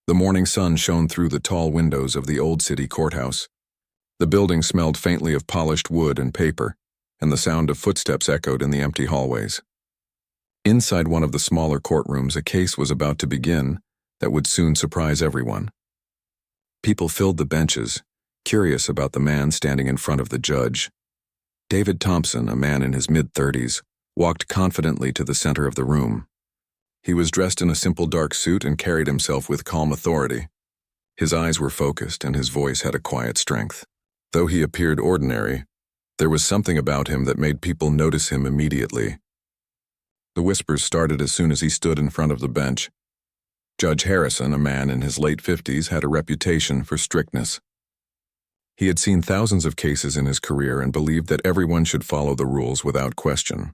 The morning sun shone through the tall windows of the old city courthouse. The building smelled faintly of polished wood and paper, and the sound of footsteps echoed in the empty hallways. Inside one of the smaller courtrooms, a case was about to begin that would soon surprise everyone. People filled the benches, curious about the man standing in front of the judge. David Thompson, a man in his mid-30s, walked confidently to the center of the room. He was dressed in a simple dark suit and carried himself with calm authority. His eyes were focused and his voice had a quiet strength. Though he appeared ordinary, there was something about him that made people notice him immediately. The whispers started as soon as he stood in front of the bench. Judge Harrison, a man in his late 50s, had a reputation for strictness. He had seen thousands of cases in his career and believed that everyone should follow the rules without question.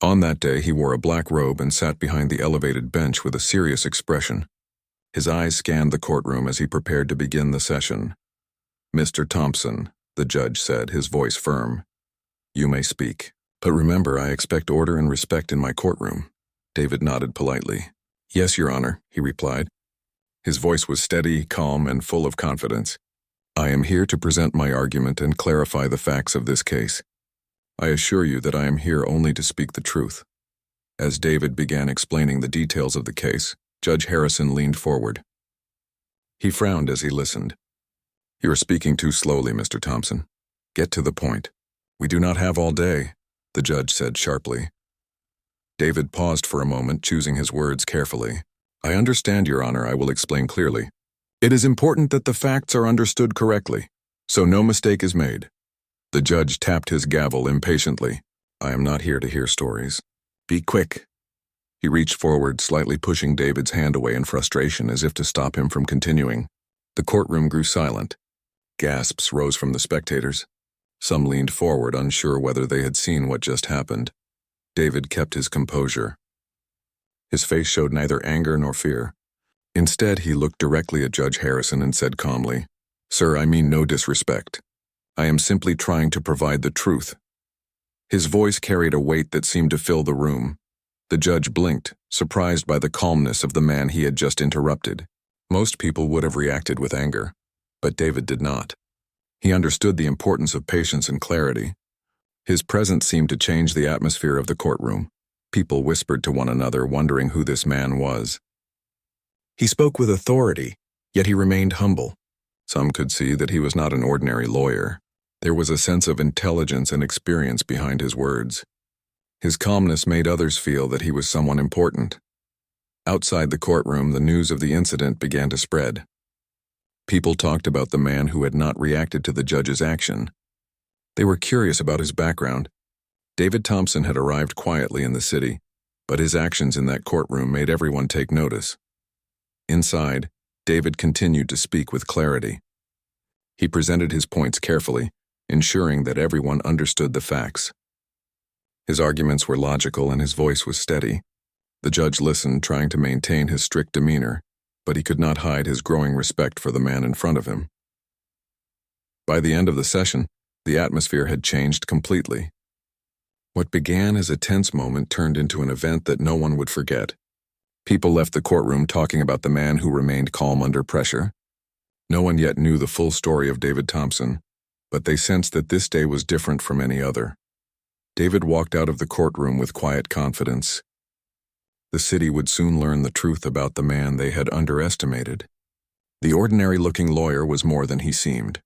On that day, he wore a black robe and sat behind the elevated bench with a serious expression. His eyes scanned the courtroom as he prepared to begin the session. "Mr. Thompson," the judge said, his voice firm, "you may speak. But remember, I expect order and respect in my courtroom." David nodded politely. "Yes, Your Honor," he replied. His voice was steady, calm, and full of confidence. "I am here to present my argument and clarify the facts of this case. I assure you that I am here only to speak the truth." As David began explaining the details of the case, Judge Harrison leaned forward. He frowned as he listened. "You are speaking too slowly, Mr. Thompson. Get to the point." "We do not have all day," the judge said sharply. David paused for a moment, choosing his words carefully. "I understand, Your Honor. I will explain clearly. It is important that the facts are understood correctly, so no mistake is made." The judge tapped his gavel impatiently. "I am not here to hear stories. Be quick." He reached forward, slightly pushing David's hand away in frustration as if to stop him from continuing. The courtroom grew silent. Gasps rose from the spectators. Some leaned forward, unsure whether they had seen what just happened. David kept his composure. His face showed neither anger nor fear. Instead, he looked directly at Judge Harrison and said calmly, "Sir, I mean no disrespect. I am simply trying to provide the truth." His voice carried a weight that seemed to fill the room. The judge blinked, surprised by the calmness of the man he had just interrupted. Most people would have reacted with anger, but David did not. He understood the importance of patience and clarity. His presence seemed to change the atmosphere of the courtroom. People whispered to one another, wondering who this man was. He spoke with authority, yet he remained humble. Some could see that he was not an ordinary lawyer. There was a sense of intelligence and experience behind his words. His calmness made others feel that he was someone important. Outside the courtroom, the news of the incident began to spread. People talked about the man who had not reacted to the judge's action. They were curious about his background. David Thompson had arrived quietly in the city, but his actions in that courtroom made everyone take notice. Inside, David continued to speak with clarity. He presented his points carefully, ensuring that everyone understood the facts. His arguments were logical and his voice was steady. The judge listened, trying to maintain his strict demeanor, but he could not hide his growing respect for the man in front of him. By the end of the session, the atmosphere had changed completely. What began as a tense moment turned into an event that no one would forget. People left the courtroom talking about the man who remained calm under pressure. No one yet knew the full story of David Thompson, but they sensed that this day was different from any other. David walked out of the courtroom with quiet confidence. The city would soon learn the truth about the man they had underestimated. The ordinary-looking lawyer was more than he seemed.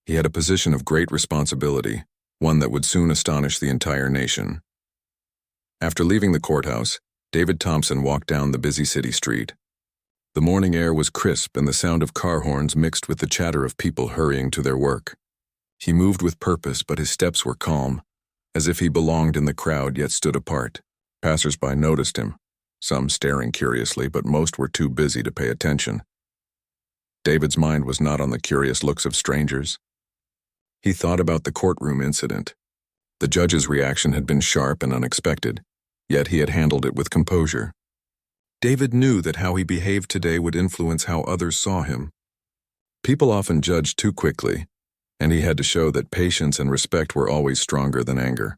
He had a position of great responsibility, one that would soon astonish the entire nation. After leaving the courthouse, David Thompson walked down the busy city street. The morning air was crisp and the sound of car horns mixed with the chatter of people hurrying to their work. He moved with purpose, but his steps were calm, as if he belonged in the crowd yet stood apart. Passers-by noticed him, some staring curiously, but most were too busy to pay attention. David's mind was not on the curious looks of strangers. He thought about the courtroom incident. The judge's reaction had been sharp and unexpected, yet he had handled it with composure. David knew that how he behaved today would influence how others saw him. People often judged too quickly, and he had to show that patience and respect were always stronger than anger.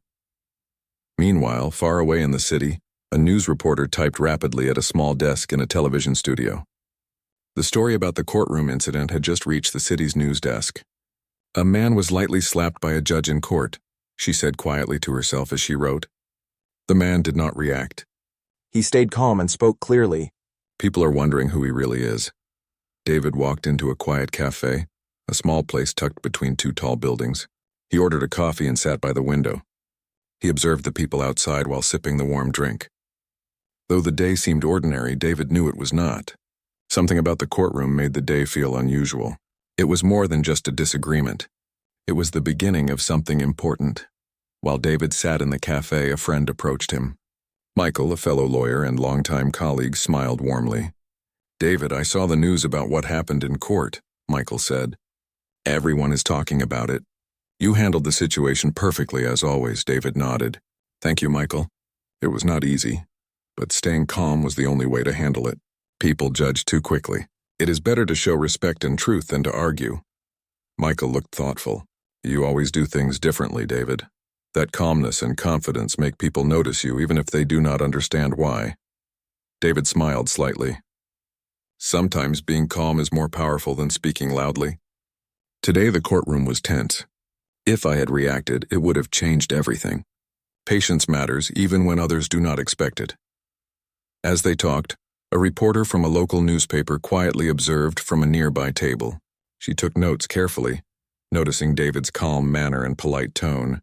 Meanwhile, far away in the city, a news reporter typed rapidly at a small desk in a television studio. The story about the courtroom incident had just reached the city's news desk. A man was lightly slapped by a judge in court, she said quietly to herself as she wrote. The man did not react. He stayed calm and spoke clearly. People are wondering who he really is. David walked into a quiet cafe, a small place tucked between two tall buildings. He ordered a coffee and sat by the window. He observed the people outside while sipping the warm drink. Though the day seemed ordinary, David knew it was not. Something about the courtroom made the day feel unusual. It was more than just a disagreement. It was the beginning of something important. While David sat in the cafe, a friend approached him. Michael, a fellow lawyer and longtime colleague, smiled warmly. David, I saw the news about what happened in court, Michael said. Everyone is talking about it. You handled the situation perfectly as always, David nodded. Thank you, Michael. It was not easy, but staying calm was the only way to handle it. People judge too quickly. It is better to show respect and truth than to argue. Michael looked thoughtful. You always do things differently, David. That calmness and confidence make people notice you even if they do not understand why. David smiled slightly. Sometimes being calm is more powerful than speaking loudly. Today the courtroom was tense. If I had reacted, it would have changed everything. Patience matters even when others do not expect it. As they talked, a reporter from a local newspaper quietly observed from a nearby table. She took notes carefully, noticing David's calm manner and polite tone.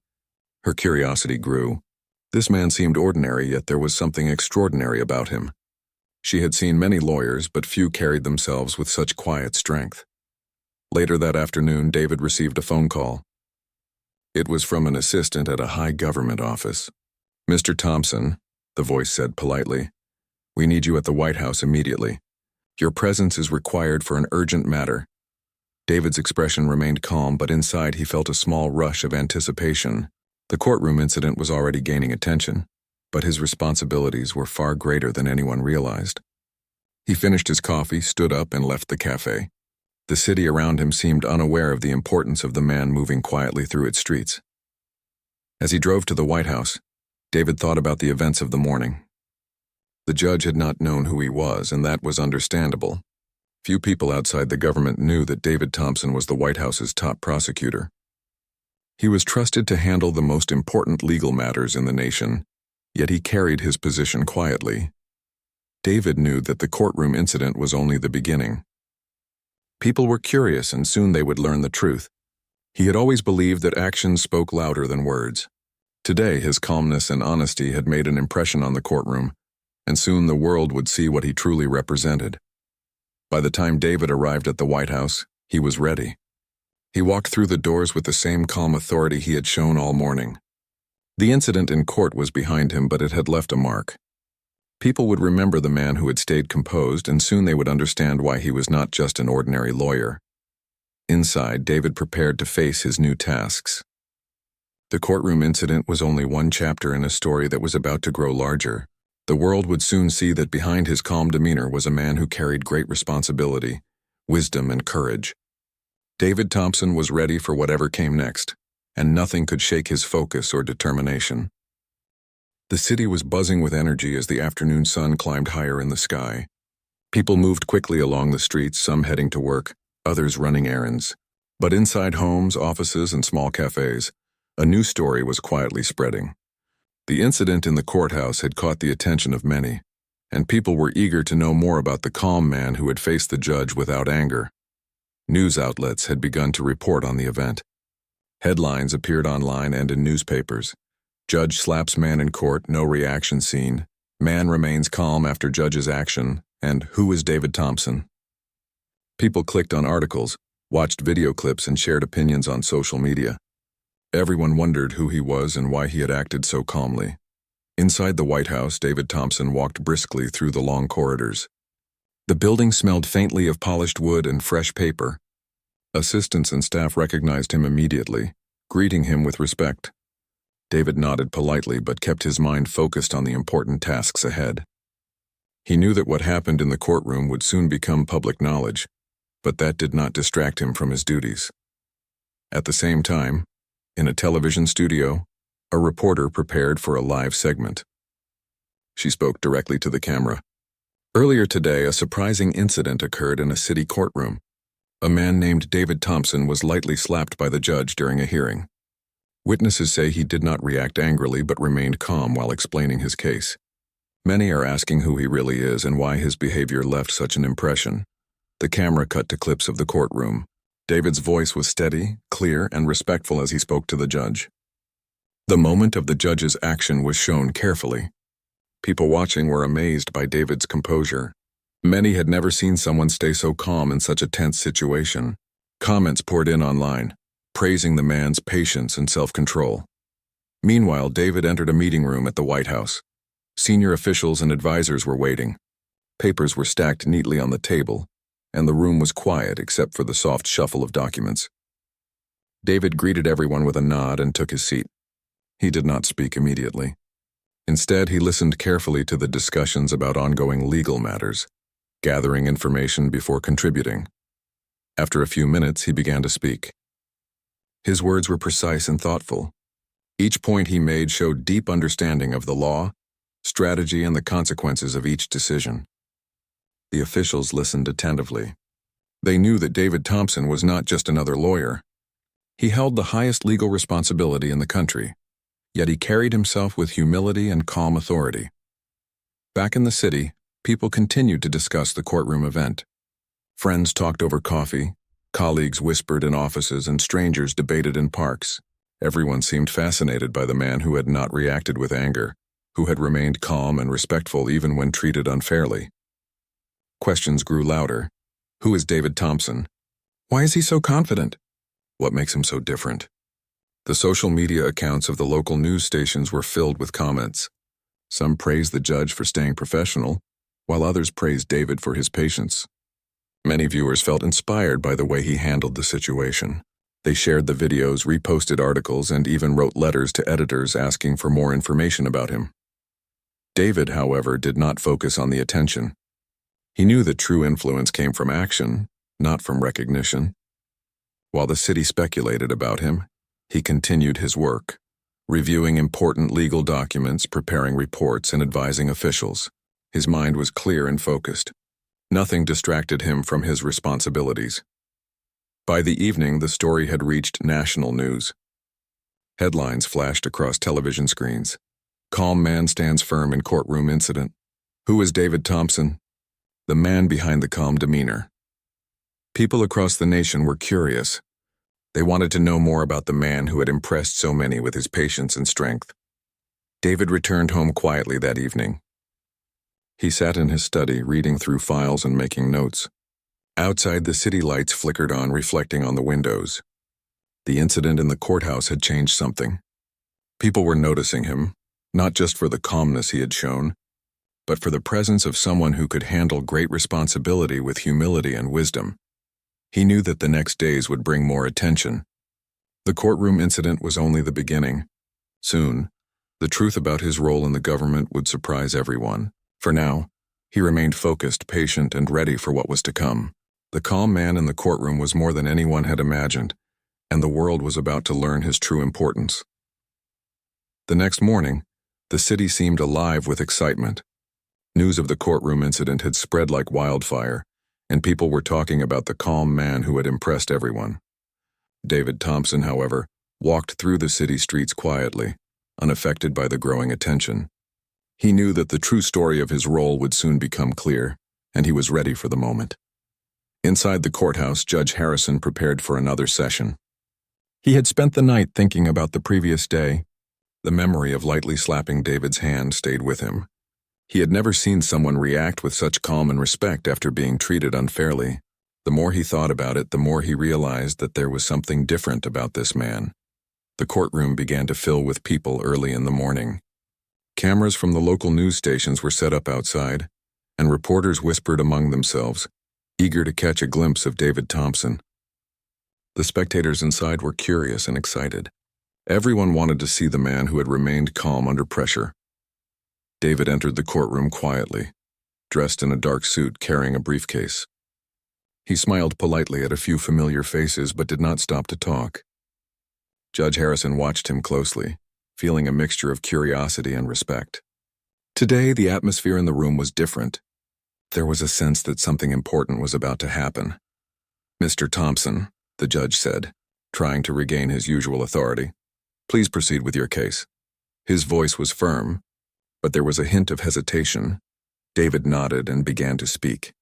Her curiosity grew. This man seemed ordinary, yet there was something extraordinary about him. She had seen many lawyers, but few carried themselves with such quiet strength. Later that afternoon, David received a phone call. It was from an assistant at a high government office. Mr. Thompson, the voice said politely, we need you at the White House immediately. Your presence is required for an urgent matter. David's expression remained calm, but inside he felt a small rush of anticipation. The courtroom incident was already gaining attention, but his responsibilities were far greater than anyone realized. He finished his coffee, stood up, and left the cafe. The city around him seemed unaware of the importance of the man moving quietly through its streets. As he drove to the White House, David thought about the events of the morning. The judge had not known who he was, and that was understandable. Few people outside the government knew that David Thompson was the White House's top prosecutor. He was trusted to handle the most important legal matters in the nation, yet he carried his position quietly. David knew that the courtroom incident was only the beginning. People were curious, and soon they would learn the truth. He had always believed that actions spoke louder than words. Today, his calmness and honesty had made an impression on the courtroom, and soon the world would see what he truly represented. By the time David arrived at the White House, he was ready. He walked through the doors with the same calm authority he had shown all morning. The incident in court was behind him, but it had left a mark. People would remember the man who had stayed composed, and soon they would understand why he was not just an ordinary lawyer. Inside, David prepared to face his new tasks. The courtroom incident was only one chapter in a story that was about to grow larger. The world would soon see that behind his calm demeanor was a man who carried great responsibility, wisdom, and courage. David Thompson was ready for whatever came next, and nothing could shake his focus or determination. The city was buzzing with energy as the afternoon sun climbed higher in the sky. People moved quickly along the streets, some heading to work, others running errands. But inside homes, offices, and small cafes, a new story was quietly spreading. The incident in the courthouse had caught the attention of many, and people were eager to know more about the calm man who had faced the judge without anger. News outlets had begun to report on the event. Headlines appeared online and in newspapers. Judge slaps man in court, no reaction seen. Man remains calm after judge's action, and who is David Thompson? People clicked on articles, watched video clips, and shared opinions on social media. Everyone wondered who he was and why he had acted so calmly. Inside the White House, David Thompson walked briskly through the long corridors. The building smelled faintly of polished wood and fresh paper. Assistants and staff recognized him immediately, greeting him with respect. David nodded politely but kept his mind focused on the important tasks ahead. He knew that what happened in the courtroom would soon become public knowledge, but that did not distract him from his duties. At the same time, in a television studio, a reporter prepared for a live segment. She spoke directly to the camera. Earlier today, a surprising incident occurred in a city courtroom. A man named David Thompson was lightly slapped by the judge during a hearing. Witnesses say he did not react angrily but remained calm while explaining his case. Many are asking who he really is and why his behavior left such an impression. The camera cut to clips of the courtroom. David's voice was steady, clear, and respectful as he spoke to the judge. The moment of the judge's action was shown carefully. People watching were amazed by David's composure. Many had never seen someone stay so calm in such a tense situation. Comments poured in online, praising the man's patience and self-control. Meanwhile, David entered a meeting room at the White House. Senior officials and advisors were waiting. Papers were stacked neatly on the table, and the room was quiet except for the soft shuffle of documents. David greeted everyone with a nod and took his seat. He did not speak immediately. Instead, he listened carefully to the discussions about ongoing legal matters, gathering information before contributing. After a few minutes, he began to speak. His words were precise and thoughtful. Each point he made showed deep understanding of the law, strategy, and the consequences of each decision. The officials listened attentively. They knew that David Thompson was not just another lawyer. He held the highest legal responsibility in the country, yet he carried himself with humility and calm authority. Back in the city, people continued to discuss the courtroom event. Friends talked over coffee, colleagues whispered in offices, and strangers debated in parks. Everyone seemed fascinated by the man who had not reacted with anger, who had remained calm and respectful even when treated unfairly. Questions grew louder. Who is David Thompson? Why is he so confident? What makes him so different? The social media accounts of the local news stations were filled with comments. Some praised the judge for staying professional, while others praised David for his patience. Many viewers felt inspired by the way he handled the situation. They shared the videos, reposted articles, and even wrote letters to editors asking for more information about him. David, however, did not focus on the attention. He knew that true influence came from action, not from recognition. While the city speculated about him, he continued his work, reviewing important legal documents, preparing reports, and advising officials. His mind was clear and focused. Nothing distracted him from his responsibilities. By the evening, the story had reached national news. Headlines flashed across television screens. Calm man stands firm in courtroom incident. Who is David Thompson? The man behind the calm demeanor. People across the nation were curious. They wanted to know more about the man who had impressed so many with his patience and strength. David returned home quietly that evening. He sat in his study, reading through files and making notes. Outside, the city lights flickered on, reflecting on the windows. The incident in the courthouse had changed something. People were noticing him, not just for the calmness he had shown, but for the presence of someone who could handle great responsibility with humility and wisdom. He knew that the next days would bring more attention. The courtroom incident was only the beginning. Soon, the truth about his role in the government would surprise everyone. For now, he remained focused, patient, and ready for what was to come. The calm man in the courtroom was more than anyone had imagined, and the world was about to learn his true importance. The next morning, the city seemed alive with excitement. News of the courtroom incident had spread like wildfire, and people were talking about the calm man who had impressed everyone. David Thompson, however, walked through the city streets quietly, unaffected by the growing attention. He knew that the true story of his role would soon become clear, and he was ready for the moment. Inside the courthouse, Judge Harrison prepared for another session. He had spent the night thinking about the previous day. The memory of lightly slapping David's hand stayed with him. He had never seen someone react with such calm and respect after being treated unfairly. The more he thought about it, the more he realized that there was something different about this man. The courtroom began to fill with people early in the morning. Cameras from the local news stations were set up outside, and reporters whispered among themselves, eager to catch a glimpse of David Thompson. The spectators inside were curious and excited. Everyone wanted to see the man who had remained calm under pressure. David entered the courtroom quietly, dressed in a dark suit carrying a briefcase. He smiled politely at a few familiar faces but did not stop to talk. Judge Harrison watched him closely, feeling a mixture of curiosity and respect. Today, the atmosphere in the room was different. There was a sense that something important was about to happen. "Mr. Thompson," the judge said, trying to regain his usual authority, "please proceed with your case." His voice was firm, but there was a hint of hesitation. David nodded and began to speak.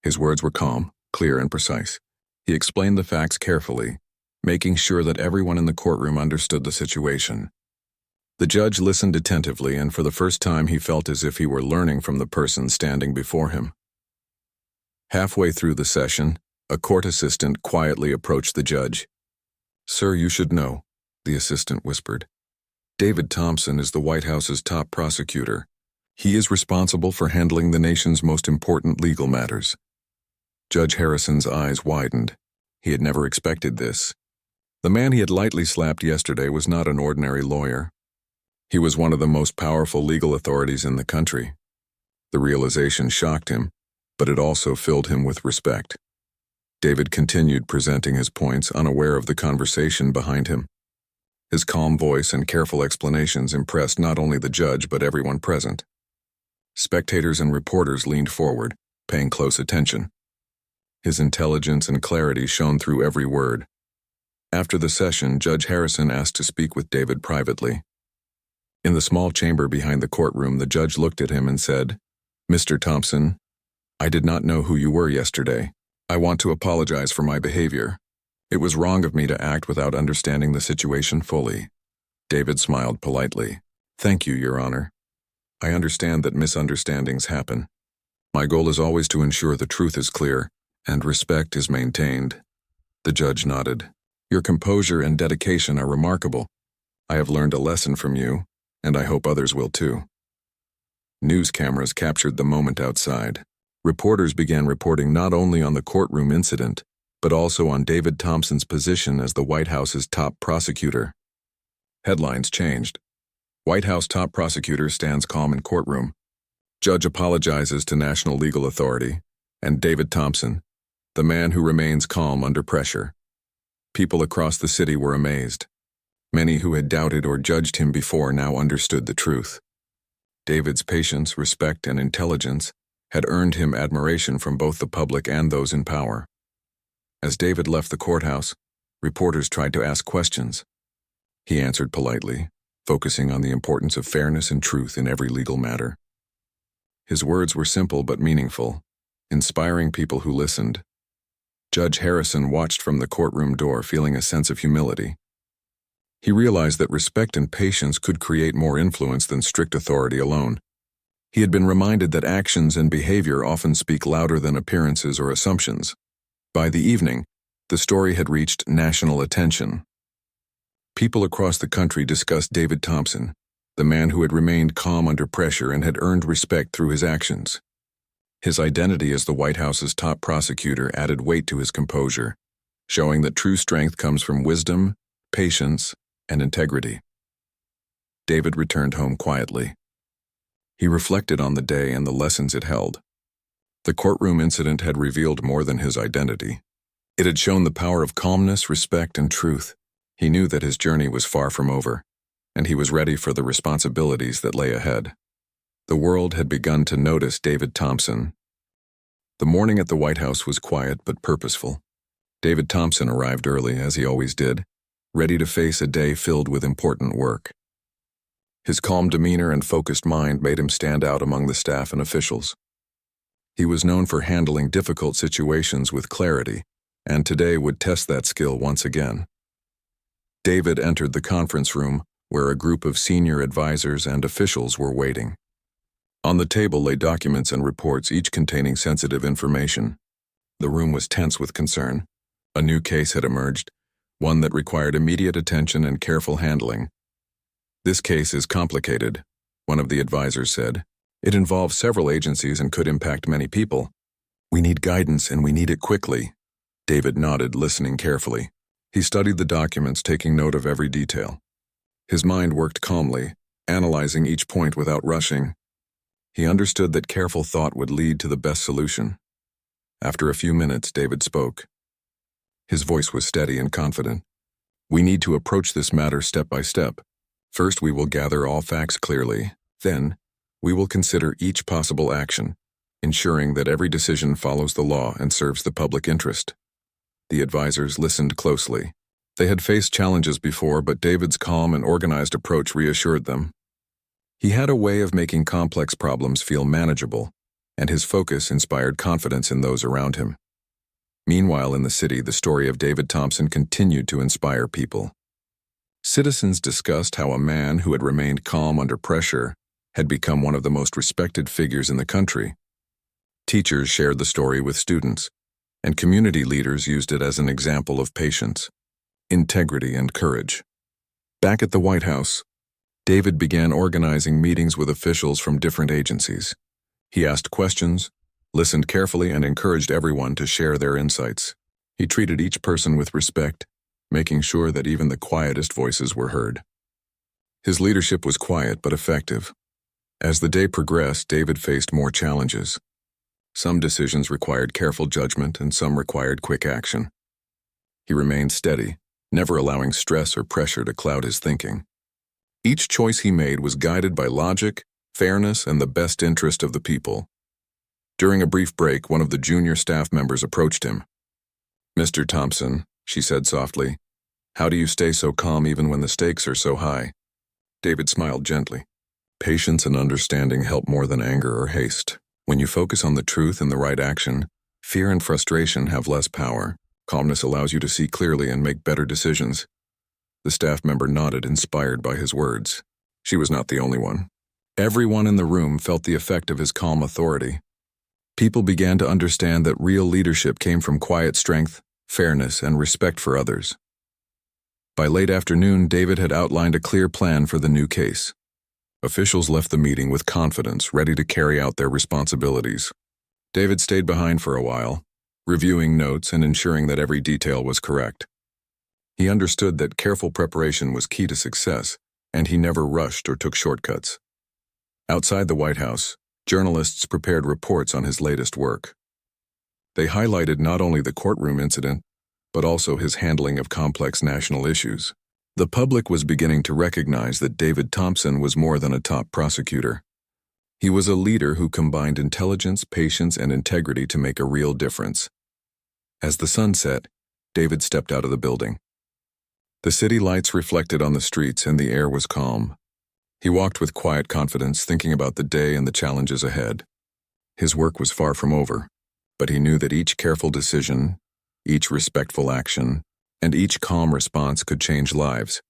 His words were calm, clear, and precise. He explained the facts carefully, making sure that everyone in the courtroom understood the situation. The judge listened attentively, and for the first time he felt as if he were learning from the person standing before him. Halfway through the session, a court assistant quietly approached the judge. "Sir, you should know," the assistant whispered. "David Thompson is the White House's top prosecutor. He is responsible for handling the nation's most important legal matters." Judge Harrison's eyes widened. He had never expected this. The man he had lightly slapped yesterday was not an ordinary lawyer. He was one of the most powerful legal authorities in the country. The realization shocked him, but it also filled him with respect. David continued presenting his points, unaware of the conversation behind him. His calm voice and careful explanations impressed not only the judge but everyone present. Spectators and reporters leaned forward, paying close attention. His intelligence and clarity shone through every word. After the session, Judge Harrison asked to speak with David privately. In the small chamber behind the courtroom, the judge looked at him and said, "Mr. Thompson, I did not know who you were yesterday. I want to apologize for my behavior. It was wrong of me to act without understanding the situation fully." David smiled politely. "Thank you, Your Honor. I understand that misunderstandings happen. My goal is always to ensure the truth is clear and respect is maintained." The judge nodded. "Your composure and dedication are remarkable. I have learned a lesson from you, and I hope others will too." News cameras captured the moment outside. Reporters began reporting not only on the courtroom incident, but also on David Thompson's position as the White House's top prosecutor. Headlines changed. "White House top prosecutor stands calm in courtroom. Judge apologizes to National Legal Authority," and "David Thompson, the man who remains calm under pressure." People across the city were amazed. Many who had doubted or judged him before now understood the truth. David's patience, respect, and intelligence had earned him admiration from both the public and those in power. As David left the courthouse, reporters tried to ask questions. He answered politely, focusing on the importance of fairness and truth in every legal matter. His words were simple but meaningful, inspiring people who listened. Judge Harrison watched from the courtroom door, feeling a sense of humility. He realized that respect and patience could create more influence than strict authority alone. He had been reminded that actions and behavior often speak louder than appearances or assumptions. By the evening, the story had reached national attention. People across the country discussed David Thompson, the man who had remained calm under pressure and had earned respect through his actions. His identity as the White House's top prosecutor added weight to his composure, showing that true strength comes from wisdom, patience, and integrity. David returned home quietly. He reflected on the day and the lessons it held. The courtroom incident had revealed more than his identity. It had shown the power of calmness, respect, and truth. He knew that his journey was far from over, and he was ready for the responsibilities that lay ahead. The world had begun to notice David Thompson. The morning at the White House was quiet but purposeful. David Thompson arrived early, as he always did, ready to face a day filled with important work. His calm demeanor and focused mind made him stand out among the staff and officials. He was known for handling difficult situations with clarity, and today would test that skill once again. David entered the conference room, where a group of senior advisors and officials were waiting. On the table lay documents and reports, each containing sensitive information. The room was tense with concern. A new case had emerged, one that required immediate attention and careful handling. "This case is complicated," one of the advisors said. "It involves several agencies and could impact many people. We need guidance, and we need it quickly." David nodded, listening carefully. He studied the documents, taking note of every detail. His mind worked calmly, analyzing each point without rushing. He understood that careful thought would lead to the best solution. After a few minutes, David spoke. His voice was steady and confident. "We need to approach this matter step by step. First, we will gather all facts clearly. Then, we will consider each possible action, ensuring that every decision follows the law and serves the public interest. The advisors listened closely. They had faced challenges before, but David's calm and organized approach reassured them. He had a way of making complex problems feel manageable, and his focus inspired confidence in those around him. Meanwhile, in the city, the story of David Thompson continued to inspire people. Citizens discussed how a man who had remained calm under pressure had become one of the most respected figures in the country. Teachers shared the story with students, and community leaders used it as an example of patience, integrity, and courage. Back at the White House, David began organizing meetings with officials from different agencies. He asked questions, listened carefully, and encouraged everyone to share their insights. He treated each person with respect, making sure that even the quietest voices were heard. His leadership was quiet but effective. As the day progressed, David faced more challenges. Some decisions required careful judgment, and some required quick action. He remained steady, never allowing stress or pressure to cloud his thinking. Each choice he made was guided by logic, fairness, and the best interest of the people. During a brief break, one of the junior staff members approached him. "Mr. Thompson," she said softly, "how do you stay so calm even when the stakes are so high?" David smiled gently. "Patience and understanding help more than anger or haste. When you focus on the truth and the right action, fear and frustration have less power. Calmness allows you to see clearly and make better decisions." The staff member nodded, inspired by his words. She was not the only one. Everyone in the room felt the effect of his calm authority. People began to understand that real leadership came from quiet strength, fairness, and respect for others. By late afternoon, David had outlined a clear plan for the new case. Officials left the meeting with confidence, ready to carry out their responsibilities. David stayed behind for a while, reviewing notes and ensuring that every detail was correct. He understood that careful preparation was key to success, and he never rushed or took shortcuts. Outside the White House, journalists prepared reports on his latest work. They highlighted not only the courtroom incident, but also his handling of complex national issues. The public was beginning to recognize that David Thompson was more than a top prosecutor. He was a leader who combined intelligence, patience, and integrity to make a real difference. As the sun set, David stepped out of the building. The city lights reflected on the streets and the air was calm. He walked with quiet confidence, thinking about the day and the challenges ahead. His work was far from over, but he knew that each careful decision, each respectful action, and each calm response could change lives.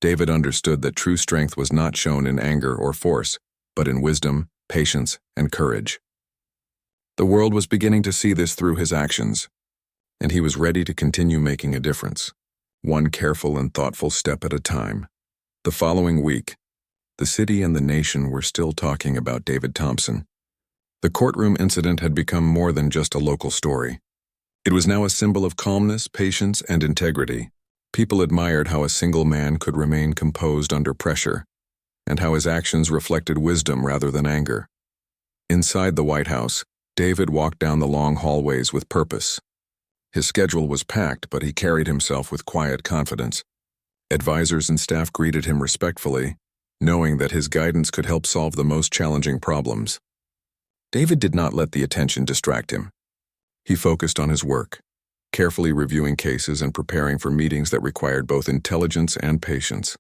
David understood that true strength was not shown in anger or force, but in wisdom, patience, and courage. The world was beginning to see this through his actions, and he was ready to continue making a difference, one careful and thoughtful step at a time. The following week, the city and the nation were still talking about David Thompson. The courtroom incident had become more than just a local story. It was now a symbol of calmness, patience, and integrity. People admired how a single man could remain composed under pressure, and how his actions reflected wisdom rather than anger. Inside the White House, David walked down the long hallways with purpose. His schedule was packed, but he carried himself with quiet confidence. Advisors and staff greeted him respectfully, knowing that his guidance could help solve the most challenging problems. David did not let the attention distract him. He focused on his work, carefully reviewing cases and preparing for meetings that required both intelligence and patience.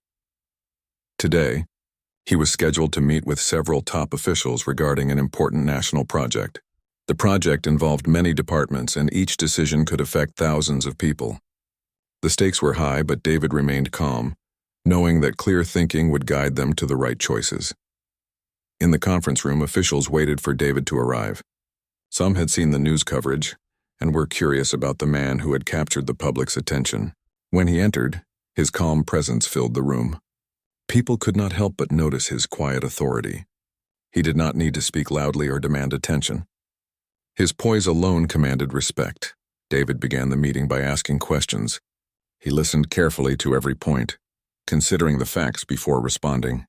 Today, he was scheduled to meet with several top officials regarding an important national project. The project involved many departments, and each decision could affect thousands of people. The stakes were high, but David remained calm, knowing that clear thinking would guide them to the right choices. In the conference room, officials waited for David to arrive. Some had seen the news coverage and were curious about the man who had captured the public's attention. When he entered, his calm presence filled the room. People could not help but notice his quiet authority. He did not need to speak loudly or demand attention. His poise alone commanded respect. David began the meeting by asking questions. He listened carefully to every point, considering the facts before responding.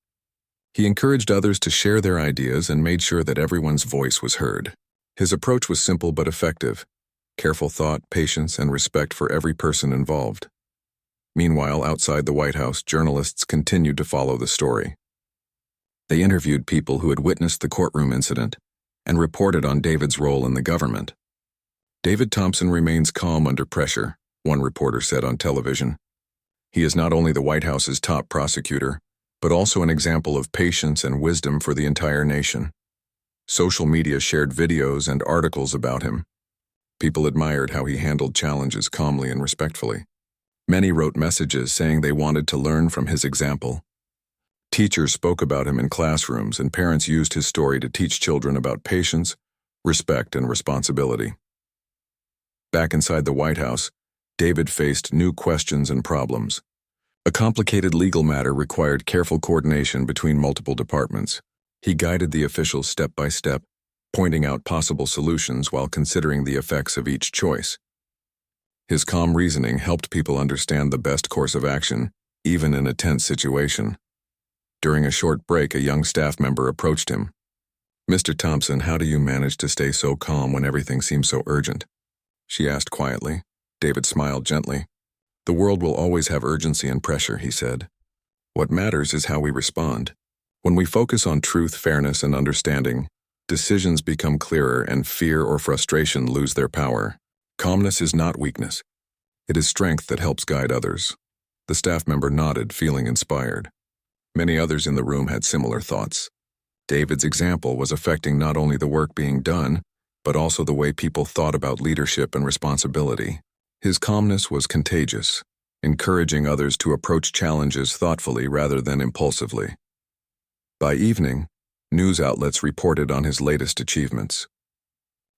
He encouraged others to share their ideas and made sure that everyone's voice was heard. His approach was simple but effective: careful thought, patience, and respect for every person involved. Meanwhile, outside the White House, journalists continued to follow the story. They interviewed people who had witnessed the courtroom incident, and reported on David's role in the government. "David Thompson remains calm under pressure," one reporter said on television. "He is not only the White House's top prosecutor, but also an example of patience and wisdom for the entire nation." Social media shared videos and articles about him. People admired how he handled challenges calmly and respectfully. Many wrote messages saying they wanted to learn from his example. Teachers spoke about him in classrooms, and parents used his story to teach children about patience, respect, and responsibility. Back inside the White House, David faced new questions and problems. A complicated legal matter required careful coordination between multiple departments. He guided the officials step by step, pointing out possible solutions while considering the effects of each choice. His calm reasoning helped people understand the best course of action, even in a tense situation. During a short break, a young staff member approached him. "Mr. Thompson, how do you manage to stay so calm when everything seems so urgent?" she asked quietly. David smiled gently. "The world will always have urgency and pressure," he said. "What matters is how we respond. When we focus on truth, fairness, and understanding, decisions become clearer and fear or frustration lose their power. Calmness is not weakness. It is strength that helps guide others." The staff member nodded, feeling inspired. Many others in the room had similar thoughts. David's example was affecting not only the work being done, but also the way people thought about leadership and responsibility. His calmness was contagious, encouraging others to approach challenges thoughtfully rather than impulsively. By evening, news outlets reported on his latest achievements.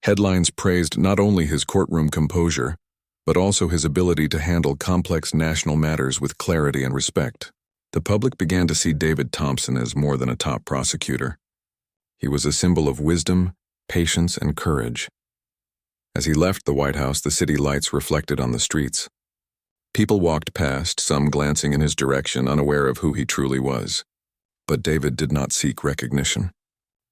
Headlines praised not only his courtroom composure, but also his ability to handle complex national matters with clarity and respect. The public began to see David Thompson as more than a top prosecutor. He was a symbol of wisdom, patience, and courage. As he left the White House, the city lights reflected on the streets. People walked past, some glancing in his direction, unaware of who he truly was. But David did not seek recognition.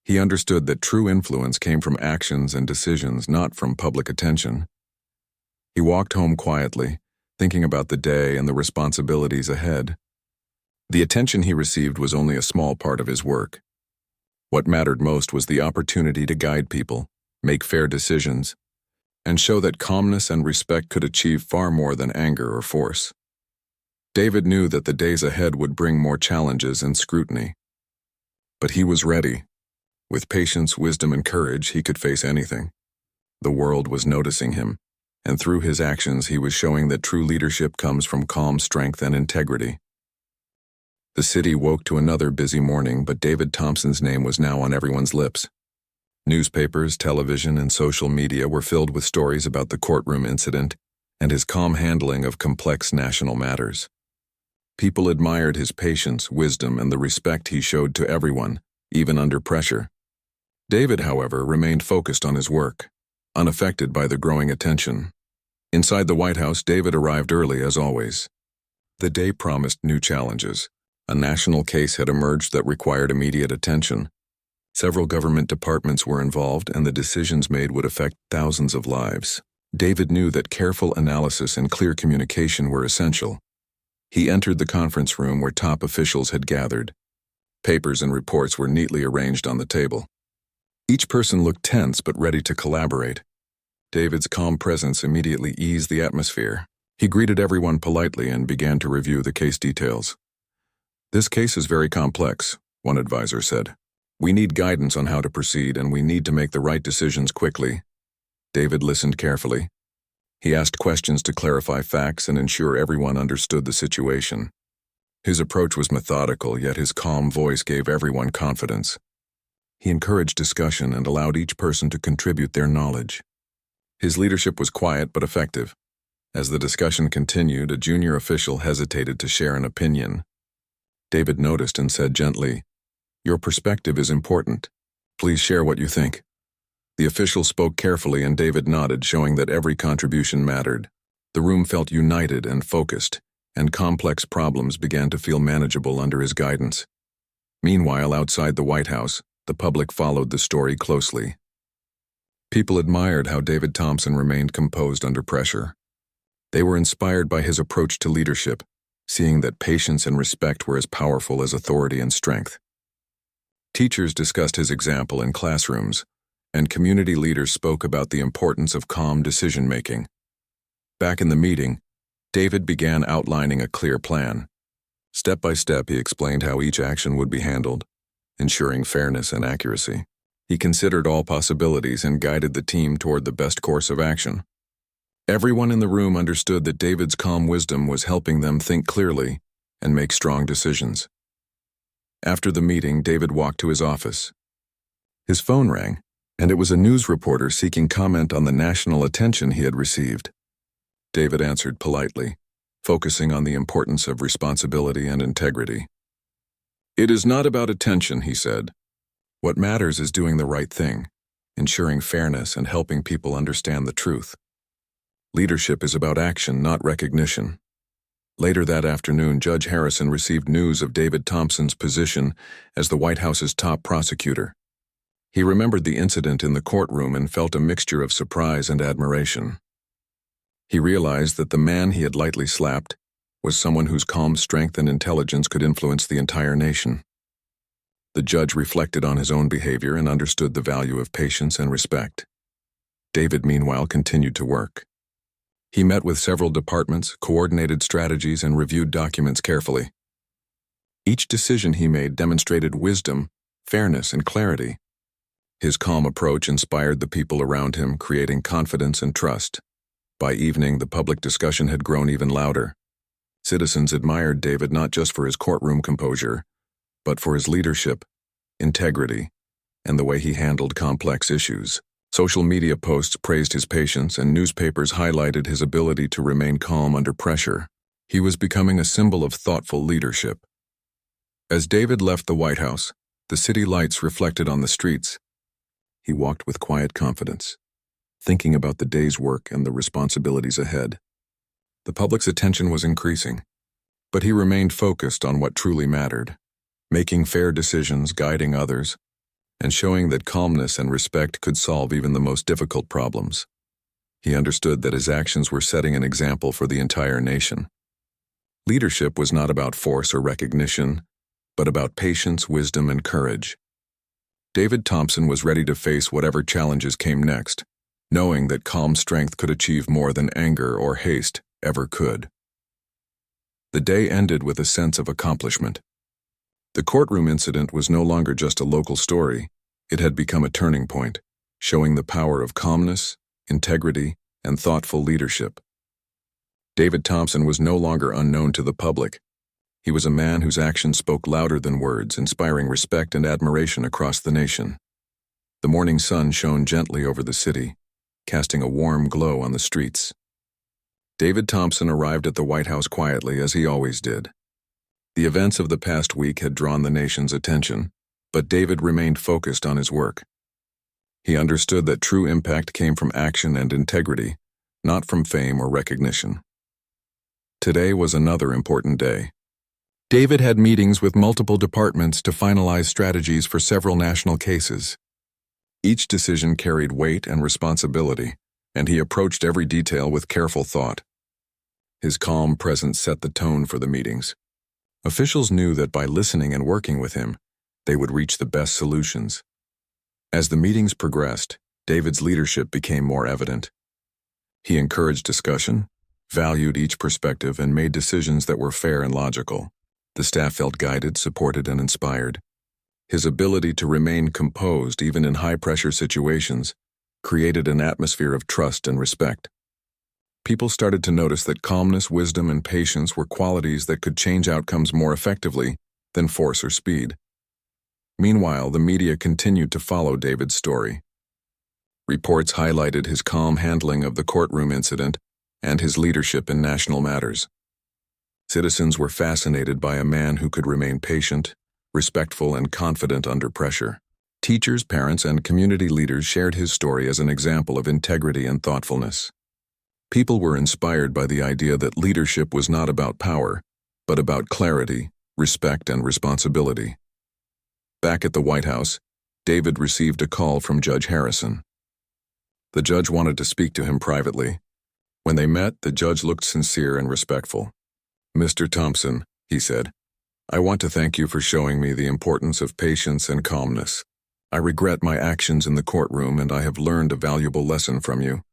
He understood that true influence came from actions and decisions, not from public attention. He walked home quietly, thinking about the day and the responsibilities ahead. The attention he received was only a small part of his work. What mattered most was the opportunity to guide people, make fair decisions, and show that calmness and respect could achieve far more than anger or force. David knew that the days ahead would bring more challenges and scrutiny. But he was ready. With patience, wisdom, and courage, he could face anything. The world was noticing him, and through his actions he was showing that true leadership comes from calm strength and integrity. The city woke to another busy morning, but David Thompson's name was now on everyone's lips. Newspapers, television, and social media were filled with stories about the courtroom incident and his calm handling of complex national matters. People admired his patience, wisdom, and the respect he showed to everyone, even under pressure. David, however, remained focused on his work, unaffected by the growing attention. Inside the White House, David arrived early as always. The day promised new challenges. A national case had emerged that required immediate attention. Several government departments were involved, and the decisions made would affect thousands of lives. David knew that careful analysis and clear communication were essential. He entered the conference room where top officials had gathered. Papers and reports were neatly arranged on the table. Each person looked tense but ready to collaborate. David's calm presence immediately eased the atmosphere. He greeted everyone politely and began to review the case details. "This case is very complex," one advisor said. "We need guidance on how to proceed, and we need to make the right decisions quickly." David listened carefully. He asked questions to clarify facts and ensure everyone understood the situation. His approach was methodical, yet his calm voice gave everyone confidence. He encouraged discussion and allowed each person to contribute their knowledge. His leadership was quiet but effective. As the discussion continued, a junior official hesitated to share an opinion. David noticed and said gently, "Your perspective is important. Please share what you think." The official spoke carefully and David nodded, showing that every contribution mattered. The room felt united and focused, and complex problems began to feel manageable under his guidance. Meanwhile, outside the White House, the public followed the story closely. People admired how David Thompson remained composed under pressure. They were inspired by his approach to leadership, seeing that patience and respect were as powerful as authority and strength. Teachers discussed his example in classrooms, and community leaders spoke about the importance of calm decision-making. Back in the meeting, David began outlining a clear plan. Step by step, he explained how each action would be handled, ensuring fairness and accuracy. He considered all possibilities and guided the team toward the best course of action. Everyone in the room understood that David's calm wisdom was helping them think clearly and make strong decisions. After the meeting, David walked to his office. His phone rang, and it was a news reporter seeking comment on the national attention he had received. David answered politely, focusing on the importance of responsibility and integrity. "It is not about attention," he said. "What matters is doing the right thing, ensuring fairness and helping people understand the truth. Leadership is about action, not recognition." Later that afternoon, Judge Harrison received news of David Thompson's position as the White House's top prosecutor. He remembered the incident in the courtroom and felt a mixture of surprise and admiration. He realized that the man he had lightly slapped was someone whose calm strength and intelligence could influence the entire nation. The judge reflected on his own behavior and understood the value of patience and respect. David, meanwhile, continued to work. He met with several departments, coordinated strategies, and reviewed documents carefully. Each decision he made demonstrated wisdom, fairness, and clarity. His calm approach inspired the people around him, creating confidence and trust. By evening, the public discussion had grown even louder. Citizens admired David not just for his courtroom composure, but for his leadership, integrity, and the way he handled complex issues. Social media posts praised his patience, and newspapers highlighted his ability to remain calm under pressure. He was becoming a symbol of thoughtful leadership. As David left the White House, the city lights reflected on the streets. He walked with quiet confidence, thinking about the day's work and the responsibilities ahead. The public's attention was increasing, but he remained focused on what truly mattered, making fair decisions, guiding others, and showing that calmness and respect could solve even the most difficult problems. He understood that his actions were setting an example for the entire nation. Leadership was not about force or recognition, but about patience, wisdom, and courage. David Thompson was ready to face whatever challenges came next, knowing that calm strength could achieve more than anger or haste ever could. The day ended with a sense of accomplishment. The courtroom incident was no longer just a local story. It had become a turning point, showing the power of calmness, integrity, and thoughtful leadership. David Thompson was no longer unknown to the public. He was a man whose actions spoke louder than words, inspiring respect and admiration across the nation. The morning sun shone gently over the city, casting a warm glow on the streets. David Thompson arrived at the White House quietly, as he always did. The events of the past week had drawn the nation's attention, but David remained focused on his work. He understood that true impact came from action and integrity, not from fame or recognition. Today was another important day. David had meetings with multiple departments to finalize strategies for several national cases. Each decision carried weight and responsibility, and he approached every detail with careful thought. His calm presence set the tone for the meetings. Officials knew that by listening and working with him, they would reach the best solutions. As the meetings progressed, David's leadership became more evident. He encouraged discussion, valued each perspective, and made decisions that were fair and logical. The staff felt guided, supported, and inspired. His ability to remain composed, even in high-pressure situations, created an atmosphere of trust and respect. People started to notice that calmness, wisdom, and patience were qualities that could change outcomes more effectively than force or speed. Meanwhile, the media continued to follow David's story. Reports highlighted his calm handling of the courtroom incident and his leadership in national matters. Citizens were fascinated by a man who could remain patient, respectful, and confident under pressure. Teachers, parents, and community leaders shared his story as an example of integrity and thoughtfulness. People were inspired by the idea that leadership was not about power, but about clarity, respect, and responsibility. Back at the White House, David received a call from Judge Harrison. The judge wanted to speak to him privately. When they met, the judge looked sincere and respectful. "Mr. Thompson," he said, "I want to thank you for showing me the importance of patience and calmness. I regret my actions in the courtroom and I have learned a valuable lesson from you.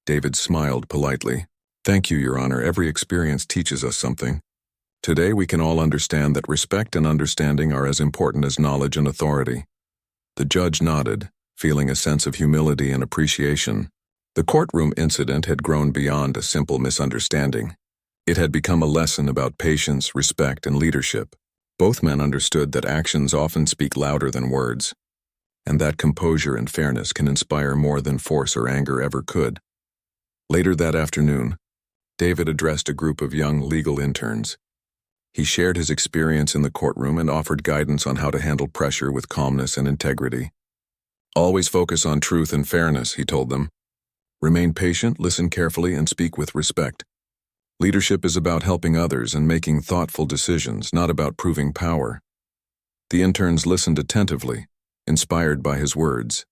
David smiled politely. Thank you, Your Honor. Every experience teaches us something. Today we can all understand that respect and understanding are as important as knowledge and authority. The judge nodded, feeling a sense of humility and appreciation. The courtroom incident had grown beyond a simple misunderstanding. It had become a lesson about patience, respect, and leadership. Both men understood that actions often speak louder than words, and that composure and fairness can inspire more than force or anger ever could. Later that afternoon, David addressed a group of young legal interns. He shared his experience in the courtroom and offered guidance on how to handle pressure with calmness and integrity. Always focus on truth and fairness, he told them. Remain patient, listen carefully, and speak with respect. Leadership is about helping others and making thoughtful decisions, not about proving power. The interns listened attentively, inspired by his words.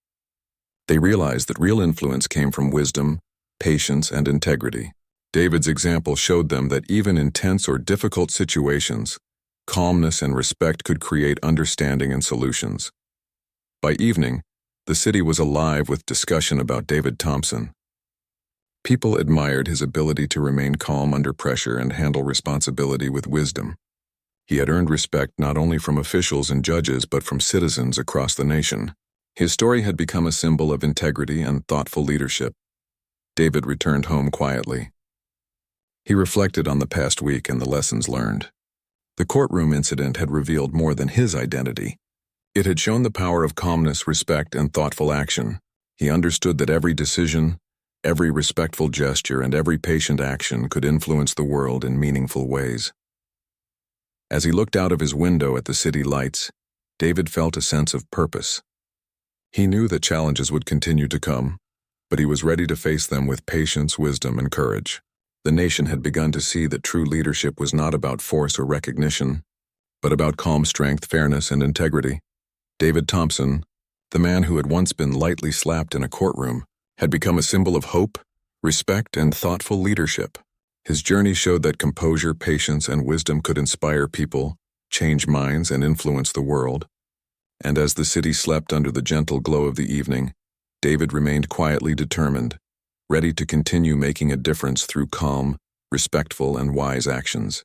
They realized that real influence came from wisdom, patience, and integrity. David's example showed them that even in tense or difficult situations, calmness and respect could create understanding and solutions. By evening, the city was alive with discussion about David Thompson. People admired his ability to remain calm under pressure and handle responsibility with wisdom. He had earned respect not only from officials and judges but from citizens across the nation. His story had become a symbol of integrity and thoughtful leadership. David returned home quietly. He reflected on the past week and the lessons learned. The courtroom incident had revealed more than his identity. It had shown the power of calmness, respect, and thoughtful action. He understood that every decision, every respectful gesture, and every patient action could influence the world in meaningful ways. As he looked out of his window at the city lights, David felt a sense of purpose. He knew that challenges would continue to come, but he was ready to face them with patience, wisdom, and courage. The nation had begun to see that true leadership was not about force or recognition, but about calm strength, fairness, and integrity. David Thompson, the man who had once been lightly slapped in a courtroom, had become a symbol of hope, respect, and thoughtful leadership. His journey showed that composure, patience, and wisdom could inspire people, change minds, and influence the world. And as the city slept under the gentle glow of the evening, David remained quietly determined, ready to continue making a difference through calm, respectful, and wise actions.